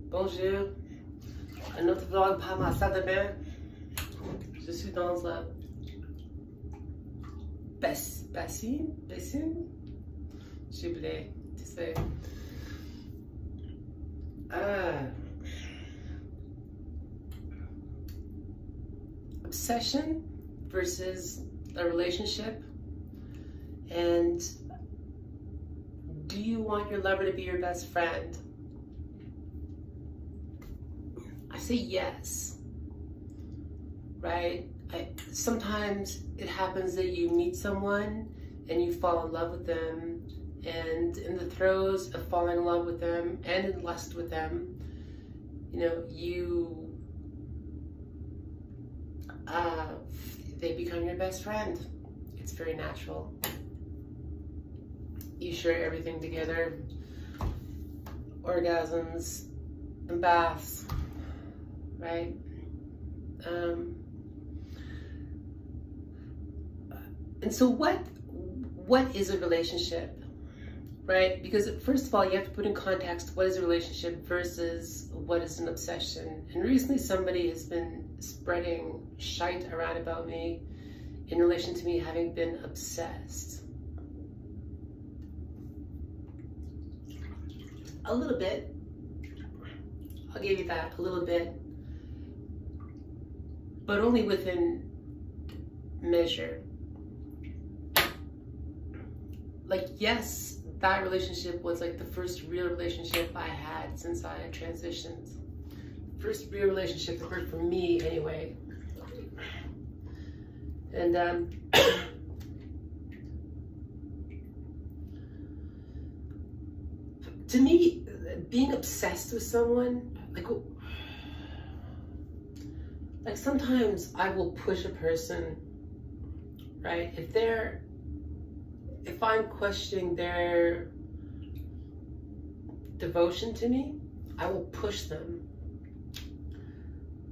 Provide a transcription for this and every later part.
Bonjour, un autre vlog par ma salle de bain. Je suis dans la bassine, j'ai oublié, tu sais. Obsession versus a relationship, and do you want your lover to be your best friend? I say yes, right? Sometimes it happens that you meet someone and you fall in love with them, and in the throes of falling in love with them and in lust with them, you know, they become your best friend. It's very natural. You share everything together, orgasms and baths, right? And so what is a relationship, right? Because first of all, you have to put in context, what is a relationship versus what is an obsession. And recently somebody has been spreading shite around about me in relation to me having been obsessed. A little bit. I'll give you that, a little bit. But only within measure. Like, yes, that relationship was like the first real relationship I had since I had transitioned. First real relationship that worked for me anyway. And to me, being obsessed with someone, like sometimes I will push a person, right? If I'm questioning their devotion to me, I will push them.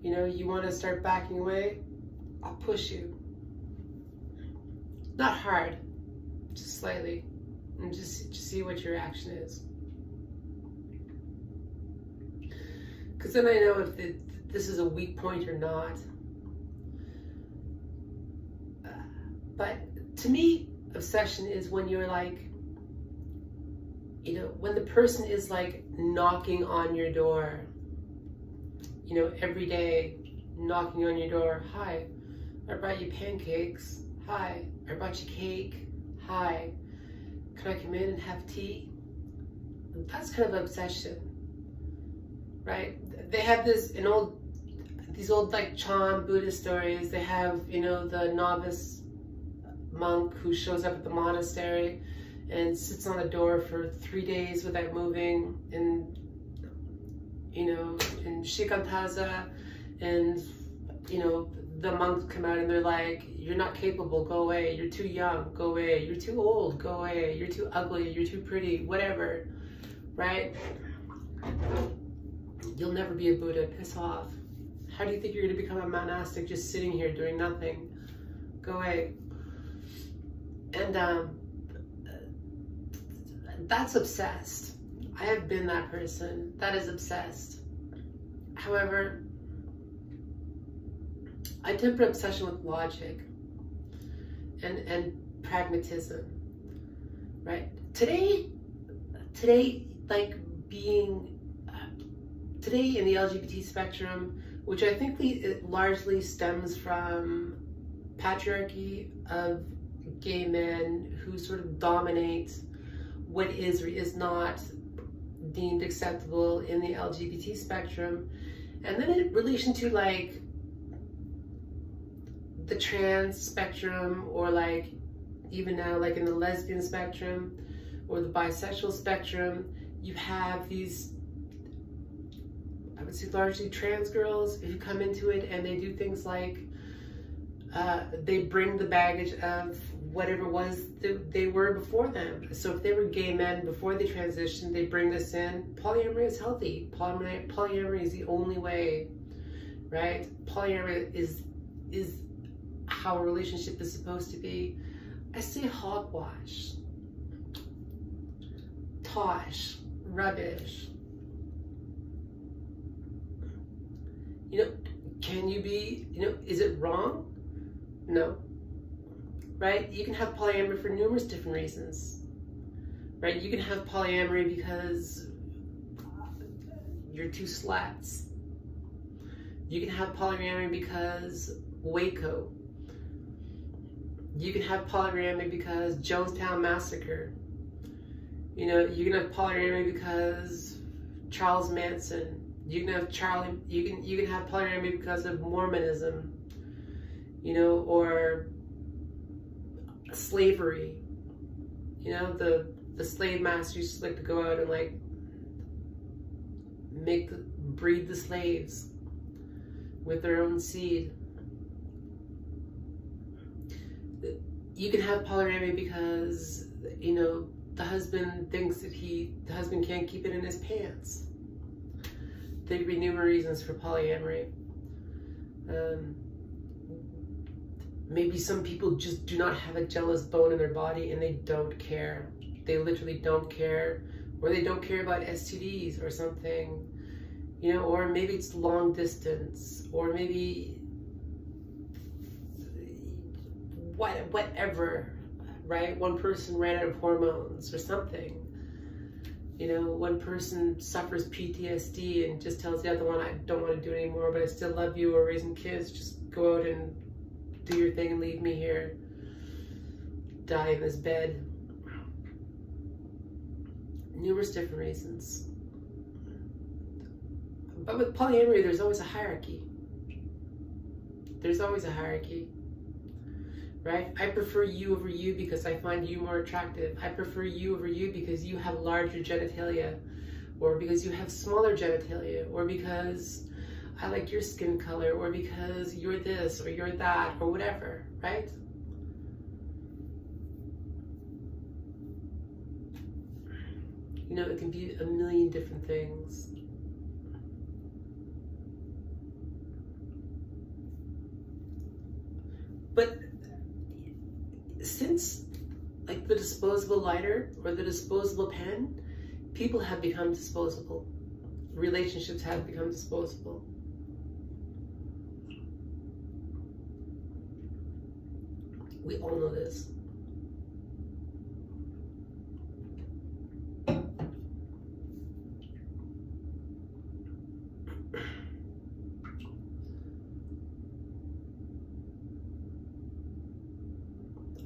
You know, you want to start backing away? I'll push you. Not hard, just slightly, and just see what your reaction is. Because then I know if this is a weak point or not. But to me, obsession is when you're like, you know, when the person is like knocking on your door, you know, every day, knocking on your door. Hi, I brought you pancakes. Hi, I brought you cake. Hi, can I come in and have tea? That's kind of obsession, right? They have these old like Chan Buddhist stories. They have, you know, the novice monk who shows up at the monastery and sits on the door for 3 days without moving, and you know, in Shikantaza, and you know, the monks come out and they're like, you're not capable, go away, you're too young, go away, you're too old, go away, you're too ugly, you're too pretty, whatever, right? You'll never be a Buddha, piss off. How do you think you're going to become a monastic just sitting here doing nothing? Go away. And that's obsessed. I have been that person. That is obsessed. However, I temper obsession with logic and pragmatism, right? Today, like today in the LGBT spectrum, which I think it largely stems from patriarchy of gay men who sort of dominate what is or is not deemed acceptable in the LGBT spectrum. And then in relation to like the trans spectrum, or like even now like in the lesbian spectrum or the bisexual spectrum, you have these, I would say largely trans girls who come into it and they do things like they bring the baggage of whatever it was that they were before them. So if they were gay men before they transitioned, they bring this in. Polyamory is healthy. Polyamory is the only way, right? Polyamory is how a relationship is supposed to be. I say hogwash, tosh, rubbish. You know, can you be, you know, is it wrong? No. Right? You can have polyamory for numerous different reasons. Right? You can have polyamory because you're two slats. You can have polyamory because Waco. You can have polyamory because Jonestown Massacre. You know, you can have polyamory because Charles Manson. You can have you can have polyamory because of Mormonism. You know, or slavery. You know, the slave masters used to like to go out and like breed the slaves with their own seed. You can have polyamory because, you know, the husband thinks that the husband can't keep it in his pants. There could be numerous reasons for polyamory. Maybe some people just do not have a jealous bone in their body and they don't care. They literally don't care. Or they don't care about STDs or something. You know, or maybe it's long distance. Or maybe whatever, right? One person ran out of hormones or something. You know, one person suffers PTSD and just tells the other one, I don't want to do it anymore, but I still love you, or raising kids, just go out and do your thing and leave me here. Die in this bed. Numerous different reasons. But with polyamory, there's always a hierarchy. There's always a hierarchy. Right? I prefer you over you because I find you more attractive. I prefer you over you because you have larger genitalia, or because you have smaller genitalia, or because I like your skin color, or because you're this or you're that or whatever, right? You know, it can be a million different things. But since like the disposable lighter or the disposable pen, people have become disposable. Relationships have become disposable. We all know this.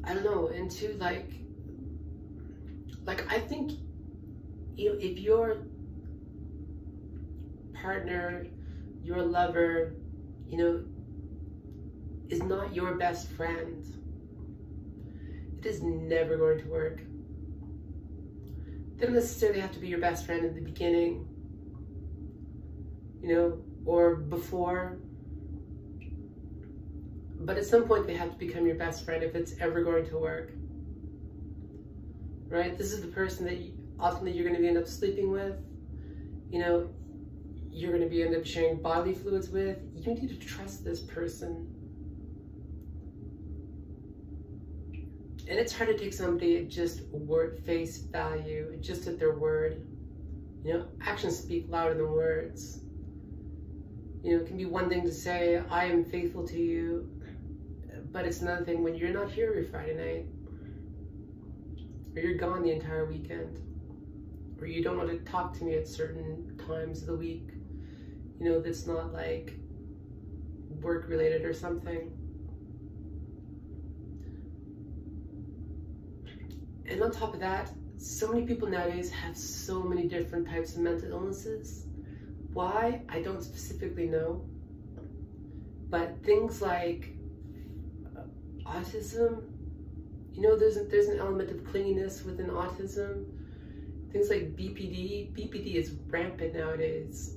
I don't know, and to like I think, you know, if your partner, your lover, you know, is not your best friend, it is never going to work. They don't necessarily have to be your best friend in the beginning, you know, or before. But at some point they have to become your best friend if it's ever going to work. Right? This is the person that ultimately you're going to end up sleeping with. You know, you're going to end up sharing bodily fluids with. You need to trust this person. And it's hard to take somebody at just face value, just at their word. You know, actions speak louder than words. You know, it can be one thing to say, I am faithful to you, but it's another thing when you're not here every Friday night, or you're gone the entire weekend, or you don't want to talk to me at certain times of the week, you know, that's not like work related or something. And on top of that, so many people nowadays have so many different types of mental illnesses. Why? I don't specifically know. But things like autism, you know, there's an element of clinginess within autism. Things like BPD is rampant nowadays.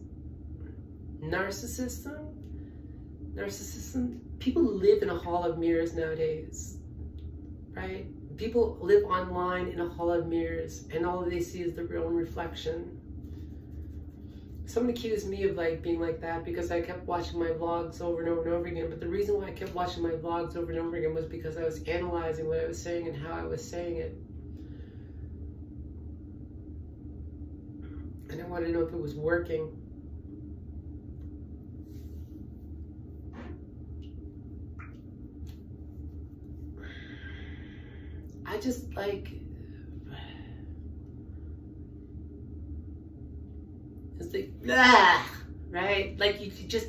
Narcissism, people live in a hall of mirrors nowadays, right? People live online in a hall of mirrors and all they see is their own reflection. Someone accused me of like being like that because I kept watching my vlogs over and over and over again. But the reason why I kept watching my vlogs over and over again was because I was analyzing what I was saying and how I was saying it. And I wanted to know if it was working. I just like, it's like, ah, right? Like you just,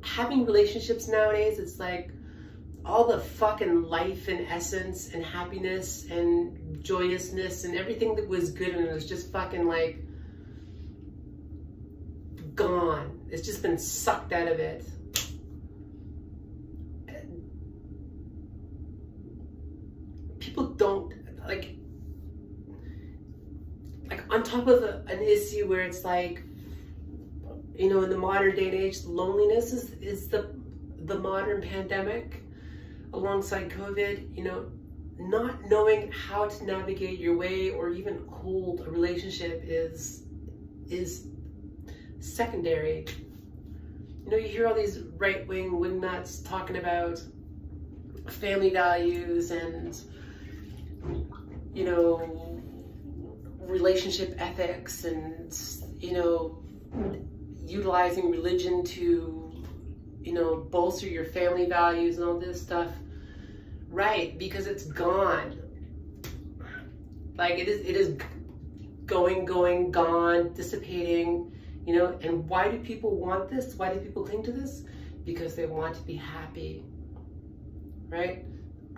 having relationships nowadays, it's like all the fucking life and essence and happiness and joyousness and everything that was good and it was just fucking like gone. It's just been sucked out of it. People don't, like on top of an issue where it's like, you know, in the modern day and age, loneliness is the modern pandemic alongside COVID, you know, not knowing how to navigate your way or even hold a relationship is secondary. You know, you hear all these right-wing wingnuts talking about family values and, you know, relationship ethics and, you know, utilizing religion to, you know, bolster your family values and all this stuff. Right, because it's gone. Like it is going, gone, dissipating, you know, and why do people want this? Why do people cling to this? Because they want to be happy, right?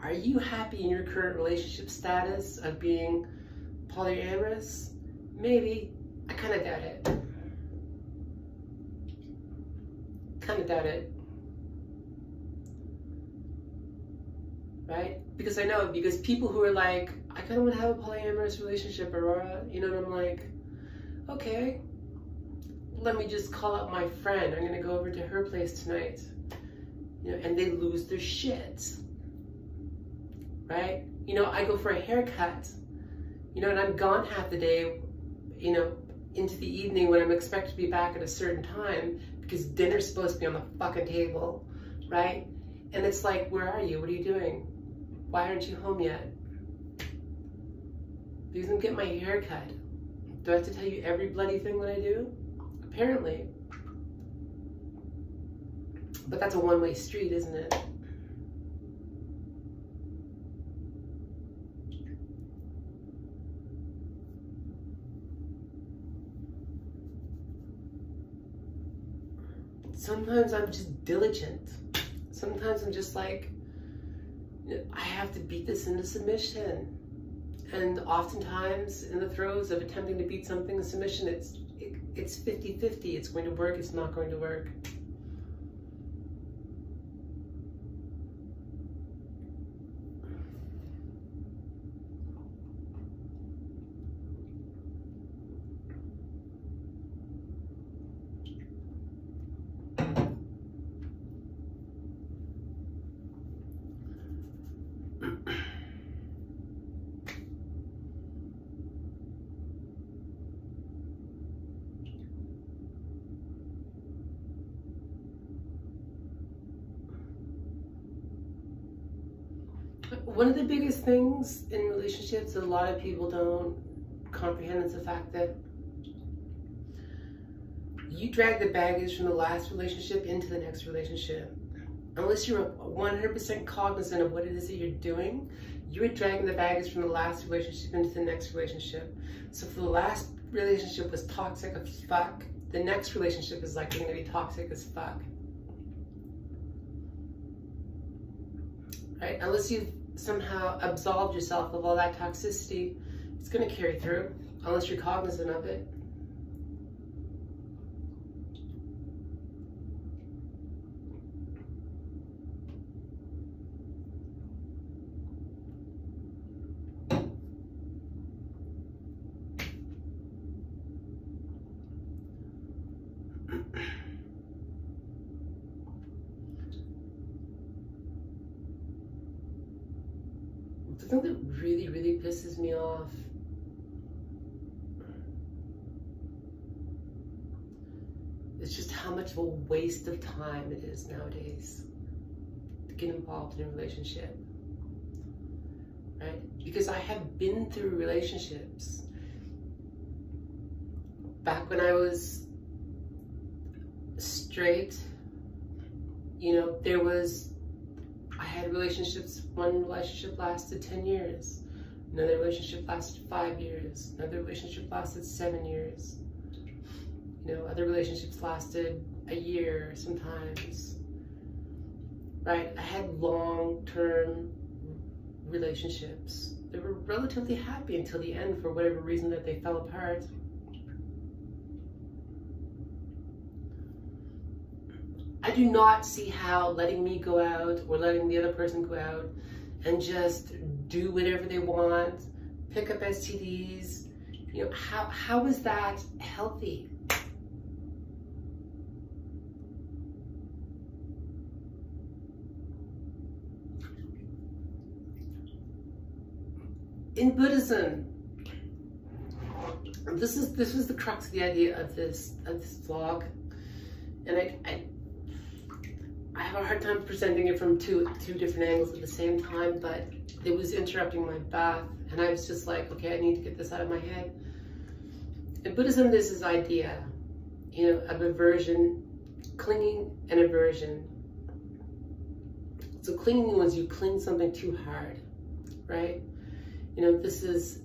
Are you happy in your current relationship status of being polyamorous? Maybe. I kind of doubt it. Kind of doubt it. Right? Because I know, because people who are like, I kind of want to have a polyamorous relationship, Aurora, you know, and I'm like, okay, let me just call up my friend. I'm going to go over to her place tonight. You know, and they lose their shit. Right? You know, I go for a haircut, you know, and I'm gone half the day, you know, into the evening when I'm expected to be back at a certain time because dinner's supposed to be on the fucking table, right? And it's like, where are you? What are you doing? Why aren't you home yet? Because I'm getting my hair cut. Do I have to tell you every bloody thing that I do? Apparently. But that's a one-way street, isn't it? Sometimes I'm just diligent. Sometimes I'm just like, I have to beat this into submission. And oftentimes in the throes of attempting to beat something in submission, it's 50-50. It's going to work, it's not going to work. One of the biggest things in relationships that a lot of people don't comprehend is the fact that you drag the baggage from the last relationship into the next relationship. Unless you're 100% cognizant of what it is that you're doing, you're dragging the baggage from the last relationship into the next relationship. So if the last relationship was toxic as fuck, the next relationship is likely going to be toxic as fuck. Right? Unless you've somehow absolved yourself of all that toxicity, it's going to carry through, unless you're cognizant of it. The thing that really, really pisses me off is just how much of a waste of time it is nowadays to get involved in a relationship, right? Because I have been through relationships. Back when I was straight, you know, I had relationships, one relationship lasted 10 years. Another relationship lasted 5 years. Another relationship lasted 7 years. You know, other relationships lasted a year sometimes. Right? I had long-term relationships. They were relatively happy until the end for whatever reason that they fell apart. I do not see how letting me go out or letting the other person go out and just do whatever they want, pick up STDs, you know, how is that healthy? In Buddhism, this was the crux of the idea of this vlog, and I have a hard time presenting it from two different angles at the same time, but it was interrupting my bath, and I was just like, okay, I need to get this out of my head. In Buddhism, there's this idea, you know, of aversion, clinging and aversion. So clinging was you cling something too hard, right? You know, this is,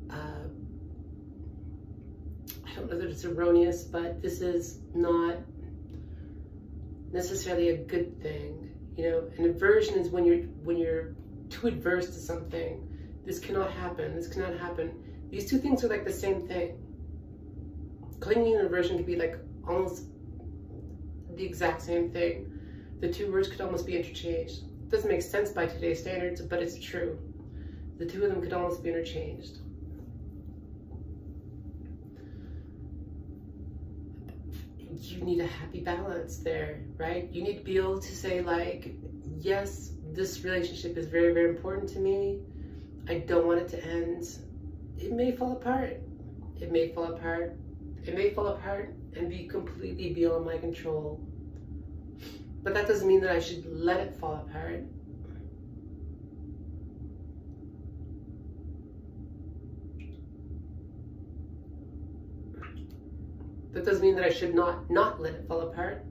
I don't know that it's erroneous, but this is not necessarily a good thing. You know, an aversion is when you're too adverse to something. This cannot happen. This cannot happen. These two things are like the same thing. Clinging and aversion could be like almost the exact same thing. The two words could almost be interchanged. It doesn't make sense by today's standards, but it's true. The two of them could almost be interchanged. You need a happy balance there, right? You need to be able to say like, yes, this relationship is very, very important to me. I don't want it to end. It may fall apart. It may fall apart. It may fall apart and be completely beyond my control. But that doesn't mean that I should let it fall apart. That doesn't mean that I should not let it fall apart.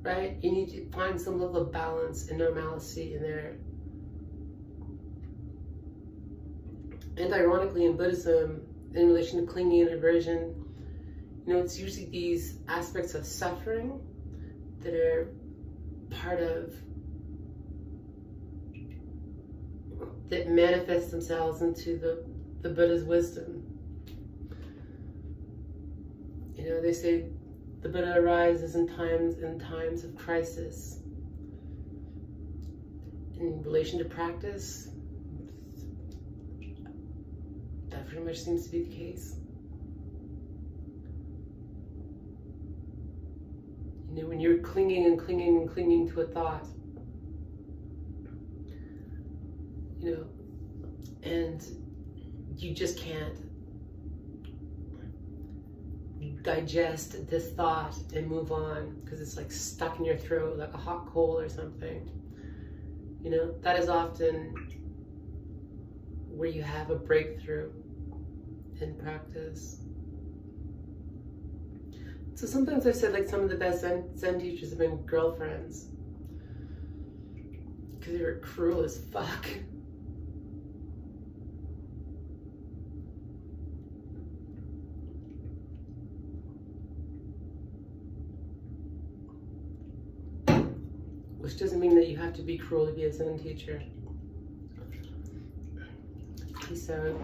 Right? You need to find some level of balance and normalcy in there. And ironically, in Buddhism, in relation to clinging and aversion, you know, it's usually these aspects of suffering that are part of, that manifest themselves into the Buddha's wisdom. You know, they say the Buddha arises in times of crisis. In relation to practice, that pretty much seems to be the case. You know, when you're clinging and clinging and clinging to a thought, you know, and you just can't digest this thought and move on because it's like stuck in your throat like a hot coal or something. You know, that is often where you have a breakthrough in practice. So sometimes I've said like some of the best Zen teachers have been girlfriends because they were cruel as fuck. Which doesn't mean that you have to be cruel to be a Zen teacher. Peace out.